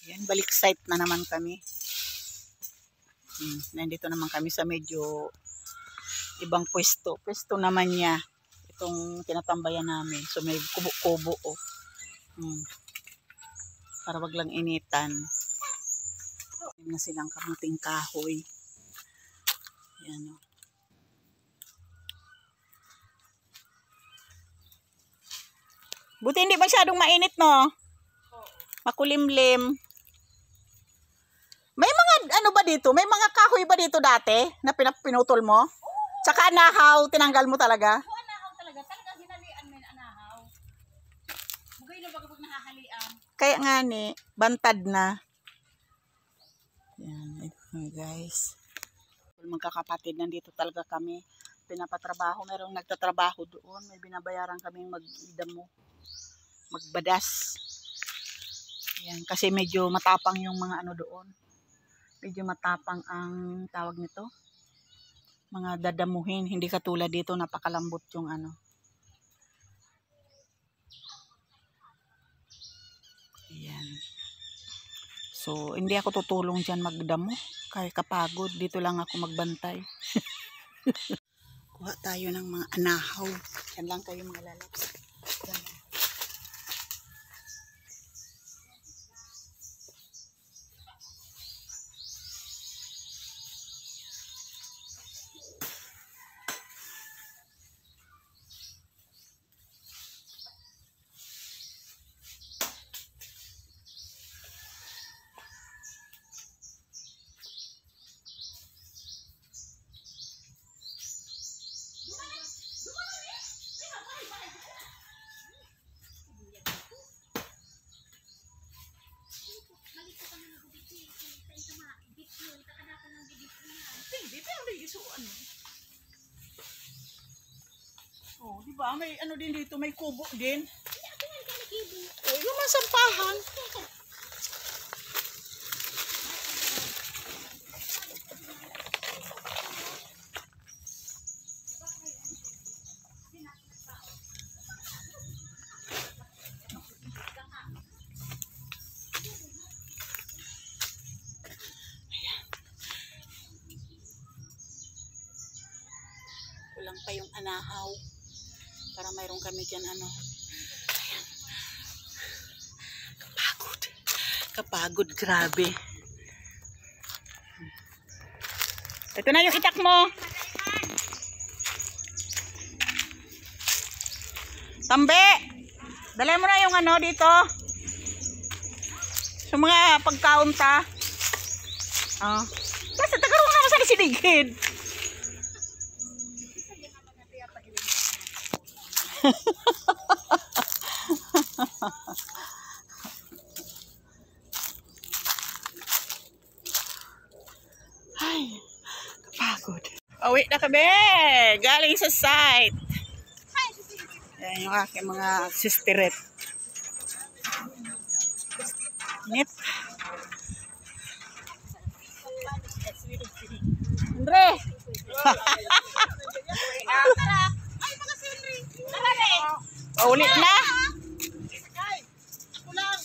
Yan, balik site na naman kami. Nandito naman kami sa medyo ibang pwesto. Pwesto naman niya. Itong tinatambayan namin. So may kubo-kubo. Para wag lang initan. Yan na silang kamuting kahoy. Yan o. Buti hindi masyadong mainit, no? Makulimlim. May mga ano ba dito? May mga kahoy ba dito dati na pinutol mo? Tsaka anahaw, tinanggal mo talaga? Oo, anahaw talaga. Talaga hinalian mo yung anahaw. Bugay na ba kapag nakahalian? Kaya nga ni, bantad na. Yan, guys. Magkakapatid, nandito talaga kami. Pinapatrabaho, merong nagtatrabaho doon. May binabayaran kaming magdamo. Magbadas. Yan, kasi medyo matapang yung mga ano doon. Medyo matapang ang tawag nito. Mga dadamuhin, hindi katulad dito, napakalambot yung ano. Yan. So, hindi ako tutulong dyan magdamo. Kaya kapagod, dito lang ako magbantay. Kuha tayo ng mga anahaw. Yan lang kayo mga lalabs. Yan. Oh, di ba? May ano din dito, may kubo din. Oh, yung masampahan. Kulang pa yung anahaw. Para mayroon kami dyan ano. Ayan. Kapagod. Kapagod, grabe. Ito na yung itak mo. Tambe! Dala mo na yung ano dito. Sa mga pagkaunta. Oh. Basta tagarong naman sa siligid. Ay, kapagod. Uwi na kami. Galing sa site. Yan yung aking mga sisteret. Nip. Andre. Ulit na. Ako lang.